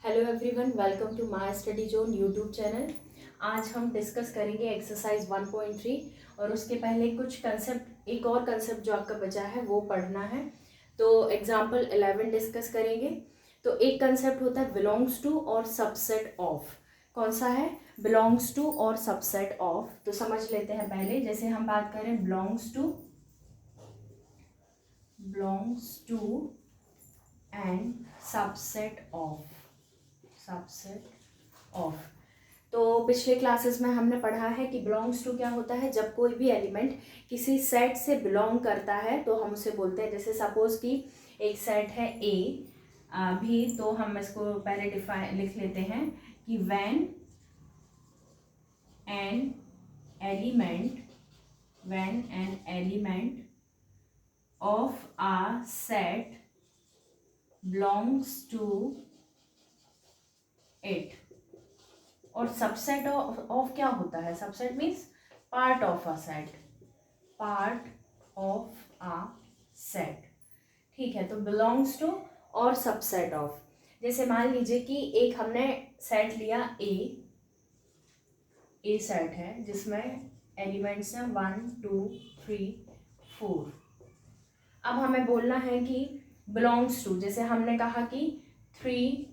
Hello everyone, welcome to my study zone YouTube channel. आज हम discuss करेंगे exercise 1.3 और उसके पहले कुछ कंसेप्ट, एक और कंसेप्ट जो आपका बचा है वो पढ़ना है। तो एग्जांपल 11 डिस्कस करेंगे। तो एक कंसेप्ट होता है बिलोंग्स टू और सबसेट ऑफ। कौन सा है? बिलोंग्स टू और सबसेट ऑफ। तो समझ लेते हैं पहले। जैसे हम बात करें belongs to and subset of. तो पिछले क्लासेस में हमने पढ़ा है कि बिलोंग्स टू क्या होता है। जब कोई भी एलिमेंट किसी सेट से बिलोंग करता है तो हम उसे बोलते हैं। जैसे सपोज कि एक सेट है ए भी, तो हम इसको पहले लिख लेते हैं कि when an element of a set belongs to it. और सबसेट ऑफ क्या होता है? Subset means part of a set. ठीक है, तो बिलोंग्स टू और सबसेट ऑफ। जैसे मान लीजिए कि एक हमने सेट लिया ए सेट है जिसमें एलिमेंट्स हैं 1 2 3 4। अब हमें बोलना है कि बिलोंग्स टू, जैसे हमने कहा कि 3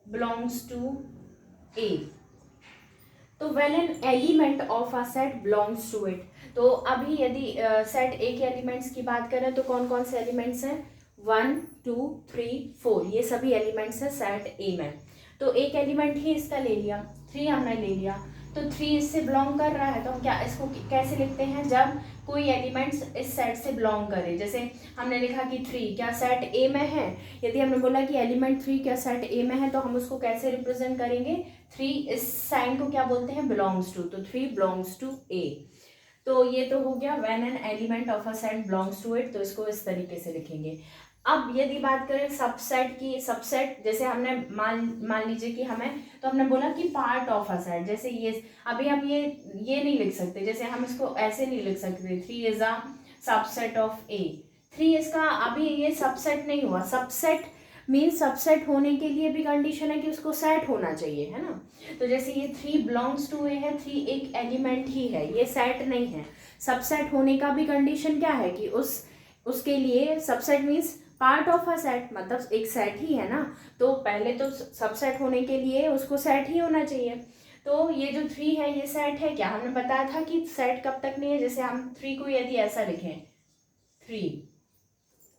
बिलोंग्स टू ए। तो when an element of a set belongs to it, तो अभी यदि सेट ए के एलिमेंट्स की बात करें तो कौन कौन से एलिमेंट्स हैं? 1 2 3 4, ये सभी एलिमेंट्स हैं सेट ए में। तो एक एलिमेंट ही इसका ले लिया, 3 हमने ले लिया, तो 3 इससे बिलोंग कर रहा है। तो हम क्या इसको कैसे लिखते हैं? जब कोई एलिमेंट्स इस सेट से बिलोंग करे। जैसे हमने लिखा कि 3 क्या सेट ए में है। यदि हमने बोला कि एलिमेंट 3 क्या सेट ए में है, तो हम उसको कैसे रिप्रेजेंट करेंगे? 3, इस साइन को क्या बोलते हैं? Belongs to. तो 3 बिलोंग्स टू ए। तो ये तो हो गया when an element of a set belongs to it, तो इसको इस तरीके से लिखेंगे। अब यदि बात करें सबसेट की, सबसेट जैसे हमने मान लीजिए कि हमें, तो हमने बोला कि पार्ट ऑफ अ सेट। जैसे ये अभी हम ये नहीं लिख सकते, जैसे हम इसको ऐसे नहीं लिख सकते 3 इज अ सबसेट ऑफ ए। 3 इसका अभी ये सबसेट नहीं हुआ। सबसेट मीन्स सबसेट होने के लिए भी कंडीशन है कि उसको सेट होना चाहिए, है ना। तो जैसे ये 3 बिलोंग्स टू ए है, 3 एक एलिमेंट ही है, ये सेट नहीं है। सबसेट होने का भी कंडीशन क्या है कि उसके लिए subset means part of a set, मतलब एक सेट ही है ना। तो पहले तो सबसेट होने के लिए उसको सेट ही होना चाहिए। तो ये जो 3 है ये सेट है क्या? हमने बताया था कि सेट कब तक नहीं है। जैसे हम 3 को यदि ऐसा लिखें 3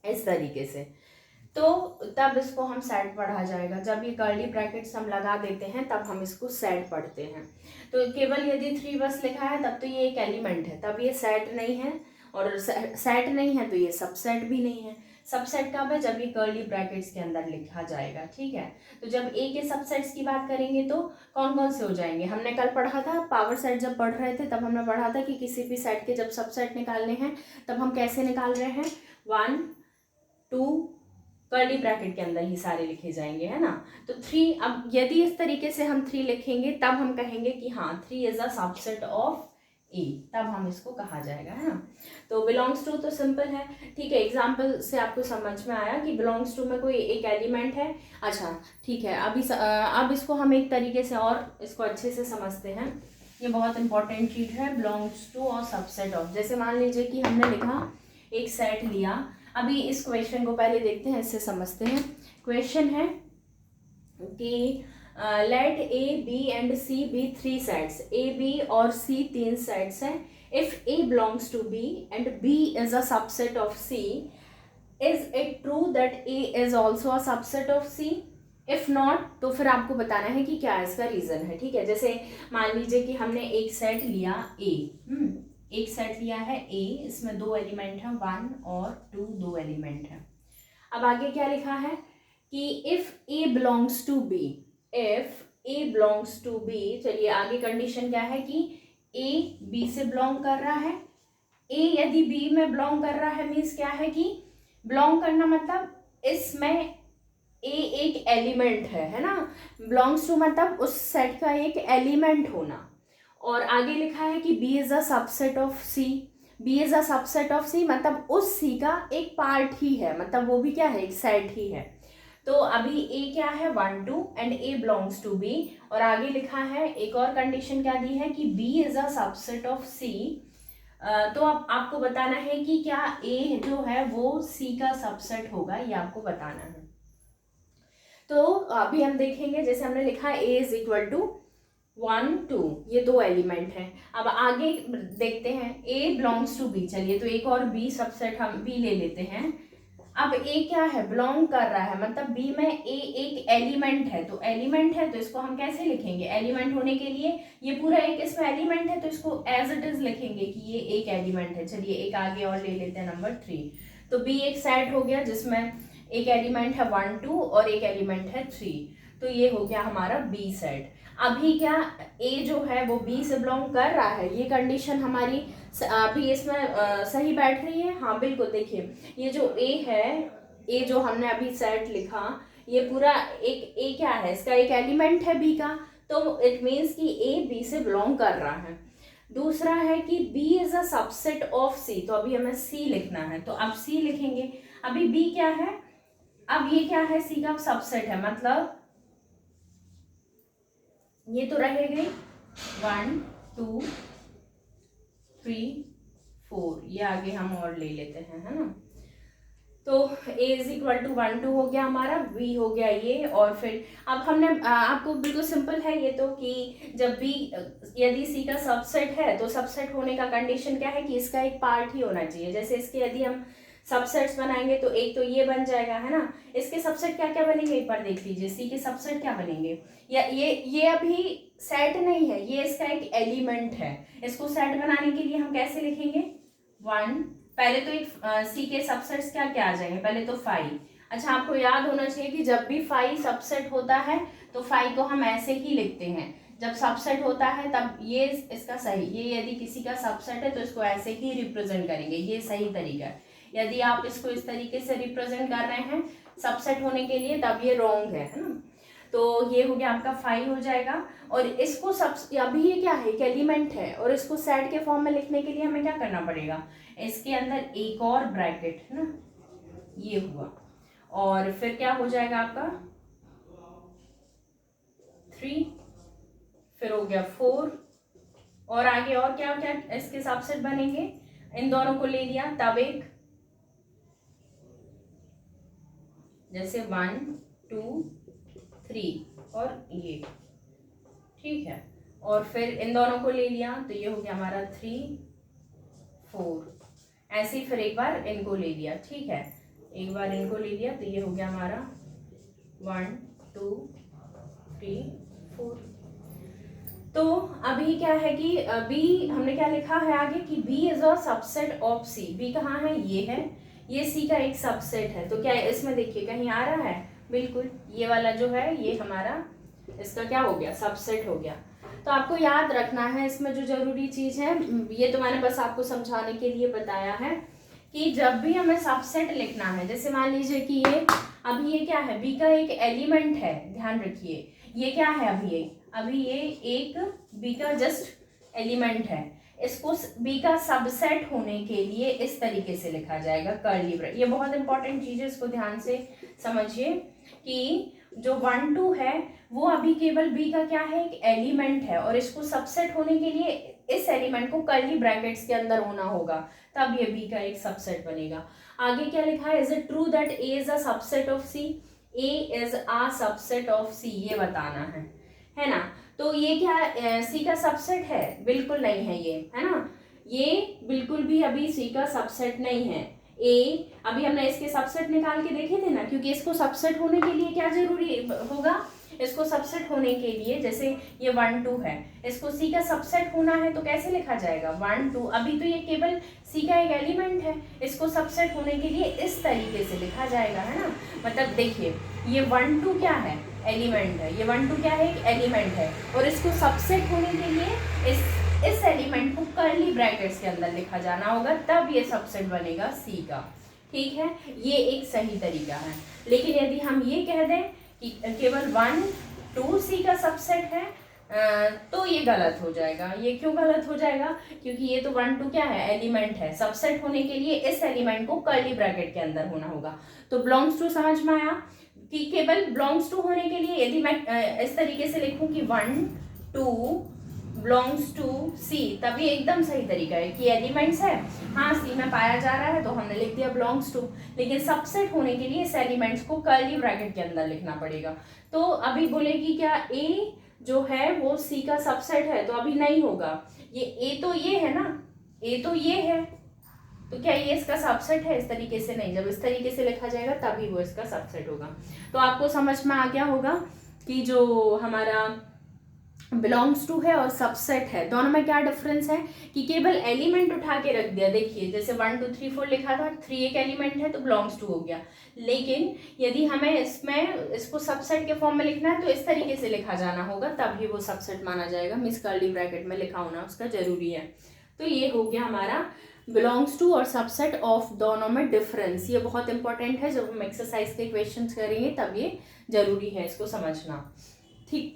इस तरीके से, तो तब इसको हम सेट पढ़ा जाएगा। जब ये कर्ली ब्रैकेट्स हम लगा देते हैं तब हम इसको सेट पढ़ते हैं। तो केवल यदि 3 बस लिखा है तब तो ये एक एलिमेंट है, तब ये सेट नहीं है। और सेट नहीं है तो ये सबसेट भी नहीं है। सबसेट कब है? जब ये कर्ली ब्रैकेट्स के अंदर लिखा जाएगा। ठीक है, तो जब ए के सबसेट्स की बात करेंगे तो कौन कौन से हो जाएंगे? हमने कल पढ़ा था पावर सेट, जब पढ़ रहे थे तब हमने पढ़ा था कि किसी भी सेट के जब सबसेट निकालने हैं तब हम कैसे निकाल रहे हैं? 1 2 कर्ली ब्रैकेट के अंदर ही सारे लिखे जाएंगे, है ना। तो 3, अब यदि इस तरीके से हम 3 लिखेंगे तब हम कहेंगे कि हाँ 3 इज अ सबसेट ऑफ ए, तब हम इसको कहा जाएगा, है ना। तो बिलोंग्स टू तो सिंपल है। ठीक है, एग्जाम्पल से आपको समझ में आया कि बिलोंग्स टू में कोई एक एलिमेंट है। अच्छा ठीक है, अब इसको हम एक तरीके से और इसको अच्छे से समझते हैं। ये बहुत इंपॉर्टेंट चीज है, बिलोंग्स टू और सबसेट ऑफ। जैसे मान लीजिए कि हमने लिखा एक सेट लिया। अभी इस क्वेश्चन को पहले देखते हैं, इससे समझते हैं। क्वेश्चन है कि let A B and C B 3 sets. A B और सी 3 सेट्स हैं। If A belongs to B and B is a subset of C, is it true that A is also a subset of C? If not, तो फिर आपको बताना है कि क्या इसका रीजन है। ठीक है, जैसे मान लीजिए कि हमने एक सेट लिया ए, एक सेट लिया है ए, इसमें 2 एलिमेंट हैं 1 और 2, 2 एलिमेंट हैं। अब आगे क्या लिखा है कि if A belongs to B, if A belongs to B, चलिए आगे कंडीशन क्या है कि ए बी से बिलोंग कर रहा है। ए यदि बी में बिलोंग कर रहा है मीन्स क्या है कि बिलोंग करना मतलब इसमें ए एक एलिमेंट है ना। बिलोंग्स टू मतलब उस सेट का एक एलिमेंट होना। और आगे लिखा है कि B is a subset of C. B is a subset of C मतलब उस सी का एक पार्ट ही है, मतलब वो भी क्या है? एक सेट ही है। तो अभी ए क्या है 1 2 and A belongs to B, और आगे लिखा है एक और कंडीशन क्या दी है कि B is a subset of C. तो अब आपको बताना है कि क्या ए जो है वो सी का सबसेट होगा, ये आपको बताना है। तो अभी हम देखेंगे, जैसे हमने लिखा ए इज इक्वल टू 1 2, ये दो एलिमेंट हैं। अब आगे देखते हैं ए बिलोंग्स टू बी, चलिए तो एक और बी सबसेट हम बी ले लेते हैं। अब ए क्या है, बिलोंग कर रहा है, मतलब बी में ए एक एलिमेंट है, तो एलिमेंट है तो इसको हम कैसे लिखेंगे, एलिमेंट होने के लिए ये पूरा एक इसमें एलिमेंट है तो इसको एज इट इज लिखेंगे कि ये एक एलिमेंट है। चलिए एक आगे और ले लेते हैं नंबर 3। तो बी एक सेट हो गया जिसमें एक एलिमेंट है 1 2 और एक एलिमेंट है 3, तो ये हो गया हमारा बी सेट। अभी क्या ए जो है वो बी से बिलोंग कर रहा है, ये कंडीशन हमारी अभी इसमें सही बैठ रही है। हाँ बिल्कुल, देखिए ये जो ए है, ए जो हमने अभी सेट लिखा, ये पूरा एक ए क्या है, इसका एक एलिमेंट है बी का, तो इट मीन्स कि ए बी से बिलोंग कर रहा है। दूसरा है कि B is a subset of C, तो अभी हमें सी लिखना है, तो अब सी लिखेंगे। अभी बी क्या है, अब ये क्या है, सी का सबसेट है, मतलब ये तो रहेगी 1 2 3 4, ये आगे हम और ले लेते हैं, है ना। तो a इज इक्वल टू 1 2 हो गया हमारा, b हो गया ये, और फिर अब हमने आपको बिल्कुल सिंपल है ये तो, कि जब b यदि c का सबसेट है तो सबसेट होने का कंडीशन क्या है कि इसका एक पार्ट ही होना चाहिए। जैसे इसके यदि हम सबसेट्स बनाएंगे तो एक तो ये बन जाएगा, है ना। इसके सबसेट क्या क्या बनेंगे एक बार देख लीजिए, सी के सबसेट क्या बनेंगे, या ये अभी सेट नहीं है, ये इसका एक एलिमेंट है। इसको सेट बनाने के लिए हम कैसे लिखेंगे, 1, पहले तो एक सी के सबसेट्स क्या क्या आ जाएंगे, पहले तो 5। अच्छा आपको याद होना चाहिए कि जब भी 5 सबसेट होता है तो 5 को हम ऐसे ही लिखते हैं, जब सबसेट होता है तब ये इसका सही, ये यदि किसी का सबसेट है तो इसको ऐसे ही रिप्रेजेंट करेंगे, ये सही तरीका है। यदि आप इसको इस तरीके से रिप्रेजेंट कर रहे हैं सबसेट होने के लिए तब ये रॉन्ग है ना। तो ये हो गया आपका 5 हो जाएगा, और इसको सब अभी ये क्या है, एक एलिमेंट है, और इसको सेट के फॉर्म में लिखने के लिए हमें क्या करना पड़ेगा, इसके अंदर एक और ब्रैकेट, है ना, ये हुआ, और फिर क्या हो जाएगा आपका 3, फिर हो गया 4, और आगे और क्या क्या इसके सबसेट बनेंगे, इन दोनों को ले लिया तब एक, जैसे 1 2 3 और ये, ठीक है, और फिर इन दोनों को ले लिया तो ये हो गया हमारा 3 4, ऐसे ही फिर एक बार इनको ले लिया, ठीक है, एक बार इनको ले लिया तो ये हो गया हमारा 1 2 3 4। तो अभी क्या है कि बी हमने क्या लिखा है आगे कि B is a subset of C, B कहाँ है, ये है, ये सी का एक सबसेट है, तो क्या इसमें देखिए कहीं आ रहा है, बिल्कुल ये वाला जो है ये हमारा इसका क्या हो गया, सबसेट हो गया। तो आपको याद रखना है इसमें जो जरूरी चीज है, ये तो मैंने बस आपको समझाने के लिए बताया है कि जब भी हमें सबसेट लिखना है, जैसे मान लीजिए कि ये अभी ये क्या है, बी का एक एलिमेंट है, ध्यान रखिए ये क्या है, अभी ये एक बी का जस्ट एलिमेंट है, इसको बी का सबसेट होने के लिए इस तरीके से लिखा जाएगा कर्ली ब्रैकेट। ये बहुत इंपॉर्टेंट चीज है, इसको ध्यान से समझिए कि जो 1 2 है वो अभी केवल बी का क्या है, एक एलिमेंट है, और इसको सबसेट होने के लिए इस एलिमेंट को कर्ली ब्रैकेट्स के अंदर होना होगा, तब ये बी का एक सबसेट बनेगा। आगे क्या लिखा है, is it true that A is a subset of C, A is a subset of C, ये बताना है ना। तो ये क्या सी का सबसेट है, बिल्कुल नहीं है ये, है ना, ये बिल्कुल भी अभी सी का सबसेट नहीं है। ए अभी हमने इसके सबसेट निकाल के देखे थे ना, क्योंकि इसको सबसेट होने के लिए क्या जरूरी होगा, इसको सबसेट होने के लिए जैसे ये 1 2 है, इसको सी का सबसेट होना है तो कैसे लिखा जाएगा 1 2, अभी तो ये केवल सी का एक एलिमेंट है, इसको सबसेट होने के लिए इस तरीके से लिखा जाएगा, है ना। मतलब देखिए ये 1 2 क्या है, एलिमेंट है, ये 1 2 क्या है, एक एलिमेंट है, और इसको सबसेट होने के लिए इस एलिमेंट को कर्ली ब्रैकेट्स के अंदर लिखा जाना होगा, तब ये सबसेट बनेगा सी का, ठीक है, ये एक सही तरीका है। लेकिन यदि हम ये कह दें कि केवल 1 2 सी का सबसेट है तो ये गलत हो जाएगा। ये क्यों गलत हो जाएगा, क्योंकि ये तो 1 2 क्या है, एलिमेंट है, सबसेट होने के लिए इस एलिमेंट को कर्ली ब्रैकेट के अंदर होना होगा। तो बिलोंग्स टू समझ में आया, कि केवल बिलोंग्स टू होने के लिए यदि मैं इस तरीके से लिखूं कि 1 2 बिलोंग्स टू सी, तभी एकदम सही तरीका है कि एलिमेंट्स है, हाँ सी में पाया जा रहा है तो हमने लिख दिया बिलोंग्स टू। लेकिन सबसेट होने के लिए इस एलिमेंट्स को कर्ली ब्रैकेट के अंदर लिखना पड़ेगा। तो अभी बोलेगी क्या ए जो है वो सी का सबसेट है, तो अभी नहीं होगा। ये ए तो ये है ना, ए तो ये है, तो क्या ये इसका सबसेट है? इस तरीके से नहीं, जब इस तरीके से लिखा जाएगा तभी वो इसका सबसेट होगा। तो आपको समझ में आ गया होगा कि जो हमारा बिलोंग्स टू है और सबसेट है दोनों में क्या डिफरेंस है, कि केवल एलिमेंट उठा के रख दिया। देखिए जैसे 1 2 3 4 लिखा था, 3 एक एलिमेंट है तो बिलोंग्स टू हो गया। लेकिन यदि हमें इसको सबसेट के फॉर्म में लिखना है तो इस तरीके से लिखा जाना होगा, तभी वो सबसेट माना जाएगा। मींस कर्ली ब्रैकेट में लिखा होना उसका जरूरी है। तो ये हो गया हमारा बिलोंग्स टू और सबसेट ऑफ, दोनों में डिफरेंस। ये बहुत इंपॉर्टेंट है, जब हम एक्सरसाइज के क्वेश्चंस करेंगे तब ये जरूरी है इसको समझना। ठीक,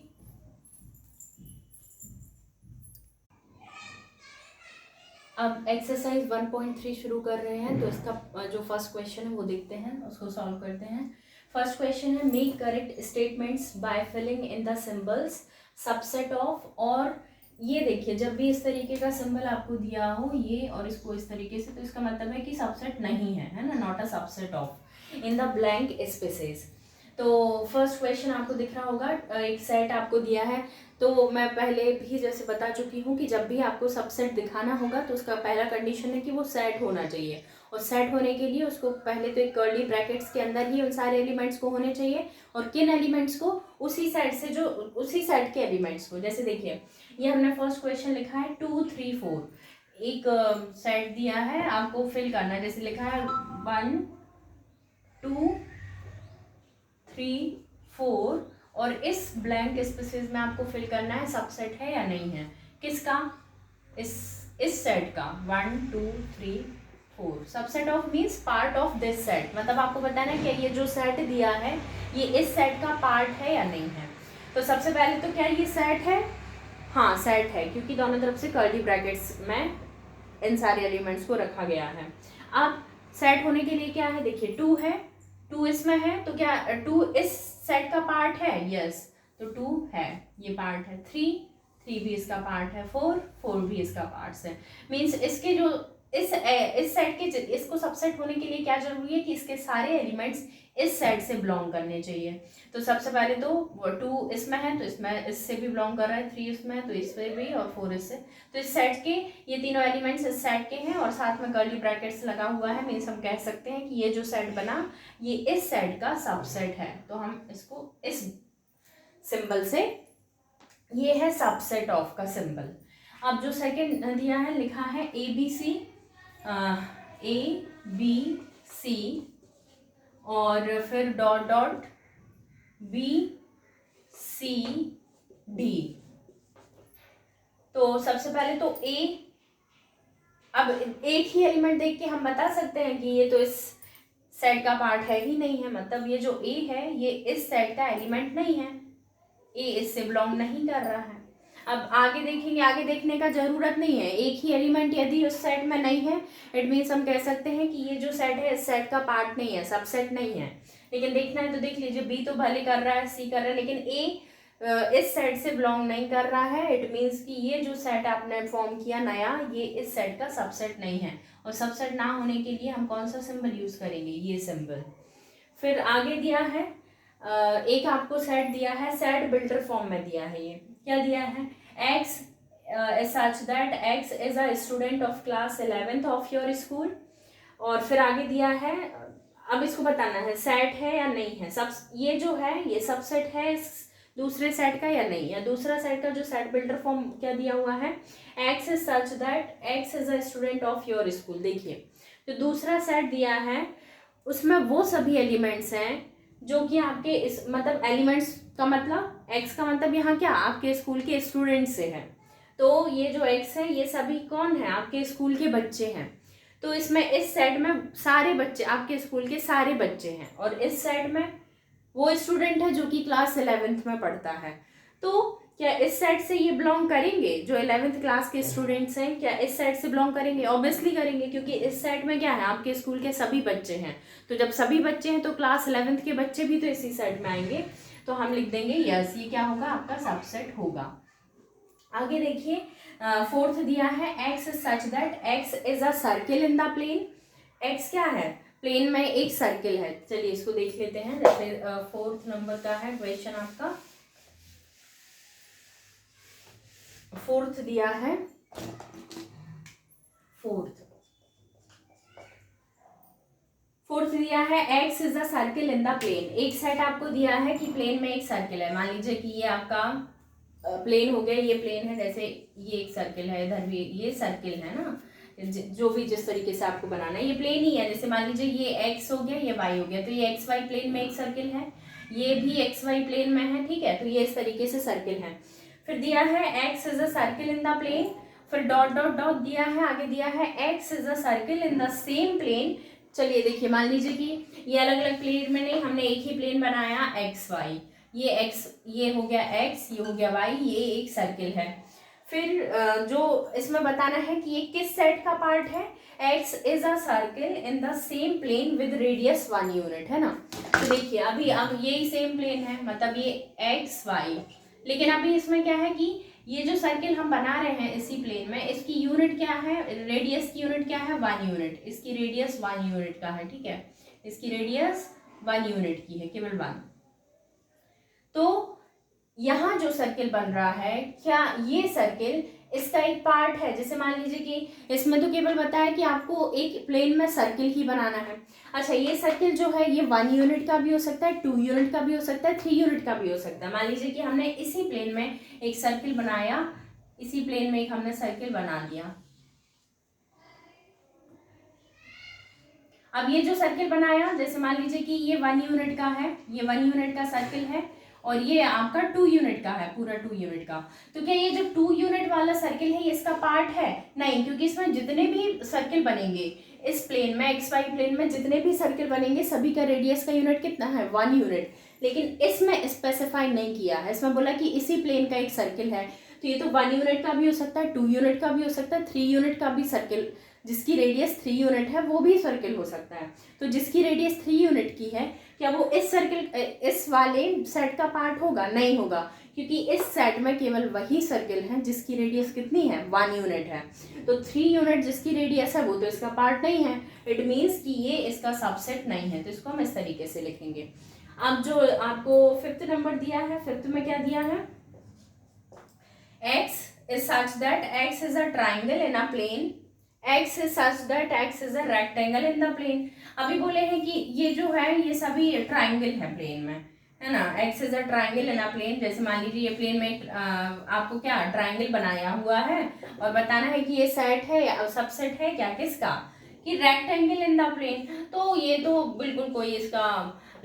अब एक्सरसाइज 1.3 शुरू कर रहे हैं। तो इसका जो फर्स्ट क्वेश्चन है वो देखते हैं, उसको सॉल्व करते हैं। फर्स्ट क्वेश्चन है make correct statements by filling in the symbols subset of. और ये देखिए जब भी इस तरीके का सिंबल आपको दिया हो ये और इसको इस तरीके से, तो इसका मतलब है कि सबसेट नहीं है ना, not a subset of in the blank spaces. तो फर्स्ट क्वेश्चन आपको दिख रहा होगा, एक सेट आपको दिया है। तो मैं पहले भी जैसे बता चुकी हूँ कि जब भी आपको सबसेट दिखाना होगा तो उसका पहला कंडीशन है कि वो सेट होना चाहिए। और सेट होने के लिए उसको पहले तो एक कर्ली ब्रैकेट्स के अंदर ही उन सारे एलिमेंट्स को होने चाहिए। और किन एलिमेंट्स को? उसी सेट से, जो उसी सेट के एलिमेंट्स को। जैसे देखिए ये हमने फर्स्ट क्वेश्चन लिखा है 2 3 4, एक सेट दिया है आपको फिल करना है। जैसे लिखा है 1 2 3 4 और इस ब्लैंक स्पेसेस में आपको फिल करना है सबसेट है या नहीं है। किसका? इस सेट का 1 2 3 4। Subset of means part of this set, मतलब आपको बताना है कि ये जो सेट दिया है ये इस सेट का पार्ट है या नहीं है। तो सबसे पहले तो क्या ये सेट है? हाँ सेट है, क्योंकि दोनों तरफ से कर्ली ब्रैकेट्स में इन सारे एलिमेंट्स को रखा गया है। अब सेट होने के लिए क्या है, देखिए 2 है, 2 इसमें है, तो क्या 2 इस सेट का पार्ट है? यस, तो 2 है, ये पार्ट है। 3 भी इसका पार्ट है। 4 भी इसका पार्ट है। मीन्स इसके जो इस सेट के, इसको सबसेट होने के लिए क्या जरूरी है कि इसके सारे एलिमेंट्स इस सेट से बिलोंग करने चाहिए। तो सबसे पहले तो 2 इसमें है तो इसमें इससे भी बिलोंग कर रहा है, 3 इसमें है तो इससे भी, और 4 इससे। तो इस सेट के ये तीनों एलिमेंट्स इस सेट के हैं और साथ में कर्ली ब्रैकेट्स लगा हुआ है। मीन्स हम कह सकते हैं कि ये जो सेट बना ये इस सेट का सबसेट है। तो हम इसको इस सिंबल से, ये है सबसेट ऑफ का सिंबल। अब जो सेकंड दिया है लिखा है ABC, ABC और फिर डॉट डॉट BCD। तो सबसे पहले तो A, अब एक ही एलिमेंट देख के हम बता सकते हैं कि ये तो इस सेट का पार्ट है ही नहीं है, मतलब ये जो A है ये इस सेट का एलिमेंट नहीं है, A इससे बिलोंग नहीं कर रहा है। अब आगे देखेंगे, आगे देखने का जरूरत नहीं है। एक ही एलिमेंट यदि उस सेट में नहीं है, इट मीन्स हम कह सकते हैं कि ये जो सेट है इस सेट का पार्ट नहीं है, सबसेट नहीं है। लेकिन देखना है तो देख लीजिए, B तो भले कर रहा है, C कर रहा है, लेकिन A इस सेट से बिलोंग नहीं कर रहा है। इट मीन्स कि ये जो सेट आपने फॉर्म किया नया, ये इस सेट का सबसेट नहीं है। और सबसेट ना होने के लिए हम कौन सा सिंबल यूज करेंगे? ये सिंबल। फिर आगे दिया है एक आपको सेट दिया है, सेट बिल्डर फॉर्म में दिया है। ये क्या दिया है? X such that X is a student of class 11th of your school। और फिर आगे दिया है, अब इसको बताना है सेट है या नहीं है। सब ये जो है ये सबसेट है इस दूसरे सेट का या नहीं, या दूसरा सेट का जो सेट बिल्डर फॉर्म क्या दिया हुआ है, X is such that X is a student of your school। देखिए जो दूसरा सेट दिया है उसमें वो सभी एलिमेंट्स हैं जो कि आपके इस, मतलब एलिमेंट्स का मतलब एक्स का मतलब यहाँ क्या, आपके स्कूल के स्टूडेंट से है। तो ये जो एक्स है ये सभी कौन है? आपके स्कूल के बच्चे हैं। तो इसमें इस सेट में सारे बच्चे आपके स्कूल के सारे बच्चे हैं, और इस सेट में वो स्टूडेंट है जो कि क्लास 11th में पढ़ता है। तो क्या इस सेट से ये बिलोंग करेंगे? जो 11th क्लास के स्टूडेंट्स हैं क्या इस सेट से बिलोंग करेंगे? ऑब्वियसली करेंगे, क्योंकि इस सेट में क्या है, आपके स्कूल के सभी बच्चे हैं। तो जब सभी बच्चे हैं तो क्लास 11th के बच्चे भी तो इसी सेट में आएंगे। तो हम लिख देंगे यस, ये क्या होगा, आपका सबसेट होगा। आगे देखिए, फोर्थ दिया है X such that X is a circle in the plane. X क्या है, प्लेन में एक सर्किल है। चलिए इसको देख लेते हैं। जैसे फोर्थ नंबर का है क्वेश्चन आपका, फोर्थ दिया है, फोर्थ दिया है X is a circle in the plane. एक सेट आपको दिया है कि प्लेन में एक सर्किल है। मान लीजिए कि ये आपका प्लेन हो गया, ये प्लेन है, जैसे ये एक सर्किल है, इधर भी ये सर्किल है ना, जो भी जिस तरीके से आपको बनाना है, ये प्लेन ही है। जैसे मान लीजिए ये एक्स हो गया, ये वाई हो गया, तो ये एक्स वाई प्लेन में एक सर्किल है, ये भी एक्स वाई प्लेन में है, ठीक है। तो ये इस तरीके से सर्किल है। फिर दिया है X is a circle in the plane, फिर डॉट डॉट डॉट दिया है, आगे दिया है X is a circle in the same plane. चलिए देखिए, मान लीजिए कि ये अलग अलग प्लेन में नहीं, हमने एक ही प्लेन बनाया एक्स वाई, ये एक्स, ये हो गया एक्स, ये हो गया वाई, ये एक सर्किल है। फिर जो इसमें बताना है कि ये किस सेट का पार्ट है, X is a circle in the same plane with radius 1 unit, है ना। तो देखिए अभी अब ये सेम प्लेन है, मतलब ये एक्स वाई, लेकिन अभी इसमें क्या है कि ये जो सर्किल हम बना रहे हैं इसी प्लेन में, इसकी यूनिट क्या है, रेडियस की यूनिट क्या है, 1 यूनिट। इसकी रेडियस 1 यूनिट का है, ठीक है, इसकी रेडियस 1 यूनिट की है, केवल 1। तो यहाँ जो सर्किल बन रहा है, क्या ये सर्किल इसका एक पार्ट है? जैसे मान लीजिए कि इसमें तो केवल बताया कि आपको एक प्लेन में सर्किल ही बनाना है। अच्छा, ये सर्किल जो है ये 1 यूनिट का भी हो सकता है, 2 यूनिट का भी हो सकता है, 3 यूनिट का भी हो सकता है। मान लीजिए कि हमने इसी प्लेन में एक सर्किल बनाया, इसी प्लेन में एक हमने सर्किल बना दिया। अब ये जो सर्किल बनाया, जैसे मान लीजिए कि ये 1 यूनिट का है, ये 1 यूनिट का सर्किल है, और ये आपका 2 यूनिट का है, पूरा 2 यूनिट का। तो क्या ये जो 2 यूनिट वाला सर्किल है ये इसका पार्ट है? नहीं, क्योंकि इसमें जितने भी सर्किल बनेंगे इस प्लेन में, एक्स वाई प्लेन में जितने भी सर्किल बनेंगे सभी का रेडियस का यूनिट कितना है, 1 यूनिट। लेकिन इसमें स्पेसिफाई नहीं किया है, इसमें बोला कि इसी प्लेन का एक सर्किल है। तो ये तो 1 यूनिट का भी हो सकता है, 2 यूनिट का भी हो सकता है, 3 यूनिट का भी सर्किल, जिसकी रेडियस 3 यूनिट है वो भी सर्किल हो सकता है। तो जिसकी रेडियस 3 यूनिट की है, क्या वो इस सर्किल, इस वाले सेट का पार्ट होगा? नहीं होगा, क्योंकि इस सेट में केवल वही सर्किल है जिसकी रेडियस कितनी है, 1 यूनिट है। तो 3 यूनिट जिसकी रेडियस है वो तो इसका पार्ट नहीं है। इट मीन्स कि ये इसका सबसेट नहीं है। तो इसको हम इस तरीके से लिखेंगे। अब जो आपको 5th नंबर दिया है, 5th में क्या दिया है, x is such that x is a triangle in a plane, x is such that x is a rectangle in the plane। अभी बोले हैं कि ये जो है ये सभी ट्राइंगल है प्लेन में, है ना। x is a triangle in a plane, जैसे मान लीजिए ये प्लेन में आपको क्या ट्राइंगल बनाया हुआ है, और बताना है कि ये सेट है या सबसेट है क्या, किसका, कि रेक्टेंगल इन द प्लेन। तो ये तो बिल्कुल कोई इसका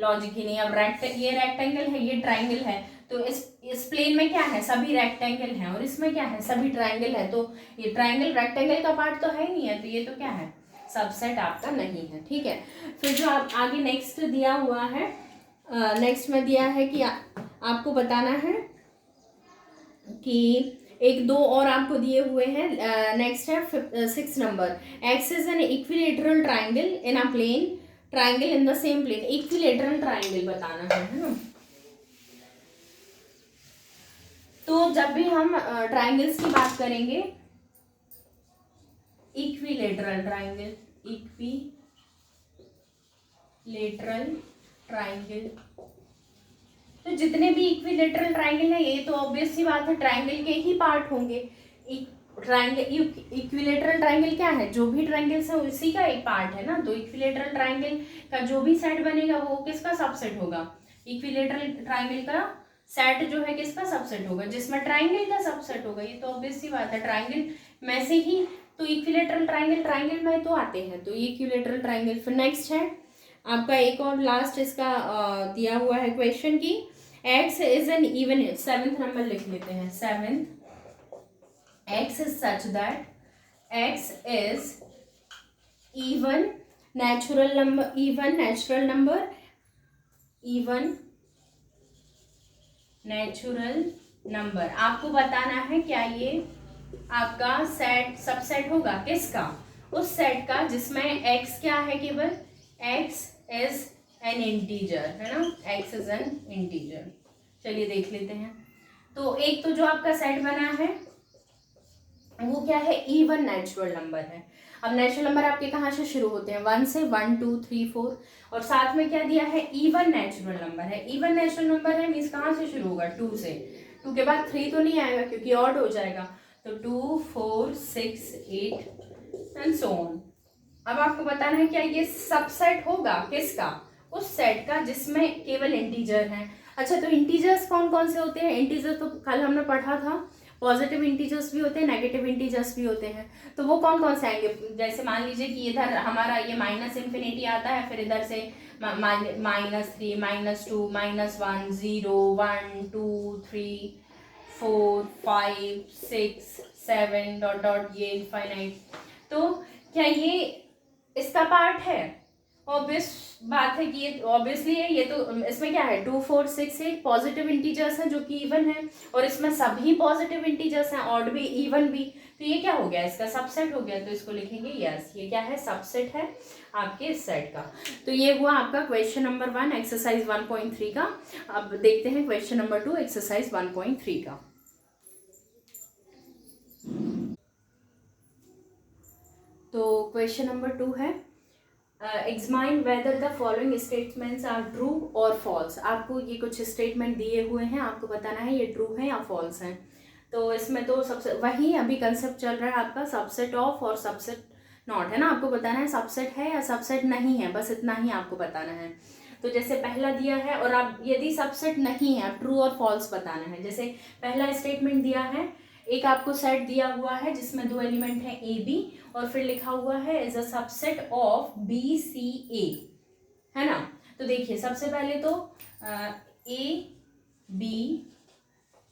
लॉजिक ही नहीं। अब ये रेक्टेंगल है, ये ट्राइंगल है, तो इस प्लेन में क्या है, सभी रेक्टेंगल हैं, और इसमें क्या है, सभी ट्राइंगल है। तो ये ट्राइंगल रेक्टेंगल का पार्ट तो है ही नहीं है, तो ये तो क्या है, सबसेट आपका नहीं है, ठीक है। फिर जो आप आगे नेक्स्ट दिया हुआ है, नेक्स्ट में दिया है कि आपको बताना है कि एक दो और आपको दिए हुए हैं। नेक्स्ट है 6 number, X is an equilateral triangle in a plane, triangle in the same plane. Equilateral triangle बताना है ना। तो जब भी हम ट्राइंगल्स की बात करेंगे, इक्विलेटरल ट्राइंगल, इक्विलेटरल ट्राइंगल, तो जितने भी इक्विलेटरल ट्राइंगल है ये तो ऑब्वियस सी बात है ट्राइंगल के ही पार्ट होंगे। ट्राइंगल, इक्विलेटरल ट्राइंगल क्या है, जो भी ट्राइंगल्स है उसी का एक पार्ट है ना। तो इक्विलेटरल ट्राइंगल का जो भी सेट बनेगा वो किसका सबसेट होगा, इक्विलेटरल ट्राइंगल का सेट जो है किसका सबसेट होगा, जिसमें ट्राइंगल का सबसेट होगा। ये तो ऑब्वियस सी बात है, ट्राइंगल में से ही तो इक्विलेटरल ट्राइंगल, ट्राइंगल में तो आते हैं, तो ये इक्विलेटरल ट्राइंगल। फिर नेक्स्ट है आपका एक और लास्ट इसका दिया हुआ है क्वेश्चन की x is an even, 7th number लिख लेते हैं। 7th, x is such that x is even natural number, even natural number, even natural number. आपको बताना है क्या ये आपका सेट सबसेट होगा किसका, उस सेट का जिसमें x क्या है, केवल x इज एन इंटीजर, है ना, x इज एन इंटीजर। चलिए देख लेते हैं। तो एक तो जो आपका सेट बना है वो क्या है, इवन नेचुरल नंबर है। अब नेचुरल नंबर आपके कहाँ से शुरू होते हैं, 1 से, 1 2 3 4, और साथ में क्या दिया है, इवन नेचुरल नंबर है। इवन नेचुरल नंबर है मीन्स कहाँ से शुरू होगा, 2 से। 2 के बाद 3 तो नहीं आएगा क्योंकि ऑड हो जाएगा, तो 2 4 6 8 एंड सो ऑन। अब आपको बताना है क्या ये सबसेट होगा किसका, उस सेट का जिसमें केवल इंटीजर हैं। अच्छा, तो इंटीजर्स कौन कौन से होते हैं, इंटीजर तो कल हमने पढ़ा था, पॉजिटिव इंटीजर्स भी होते हैं, नेगेटिव इंटीजर्स भी होते हैं। तो वो कौन कौन से आएंगे, जैसे मान लीजिए कि इधर हमारा ये माइनस इन्फिनिटी आता है, फिर इधर से -3 -2 -1 0 1 2 3 4 5 6 7 डॉट डॉट ये इनफाइनाइट। तो क्या ये इसका पार्ट है, ऑब्वियस बात है कि ये ऑब्वियसली है। ये तो इसमें क्या है, 2 4 6 8 पॉजिटिव इंटीजर्स हैं जो कि इवन है, और इसमें सभी पॉजिटिव इंटीजर्स हैं, ऑड भी इवन भी। तो ये क्या हो गया, इसका सबसेट हो गया। तो इसको लिखेंगे यस, ये क्या है, सबसेट है आपके इस सेट का। तो ये हुआ आपका क्वेश्चन नंबर 1 एक्सरसाइज 1.3 का। अब देखते हैं क्वेश्चन नंबर 2 एक्सरसाइज 1.3 का। तो क्वेश्चन नंबर 2 है examine whether the following statements are true और फॉल्स। आपको ये कुछ स्टेटमेंट दिए हुए हैं, आपको बताना है ये ट्रू है या फॉल्स है। तो इसमें तो सबसे वही अभी कंसेप्ट चल रहा है आपका, सबसेट ऑफ और सबसेट नॉट, है ना। आपको बताना है सबसेट है या सबसेट नहीं है, बस इतना ही आपको बताना है। तो जैसे पहला दिया है, और आप यदि सबसेट नहीं है, आप ट्रू और फॉल्स बताना है। जैसे पहला स्टेटमेंट दिया है, एक आपको सेट दिया हुआ है जिसमें 2 एलिमेंट है ए बी, और फिर लिखा हुआ है is a subset of B C A, है ना। तो देखिए सबसे पहले तो ए बी,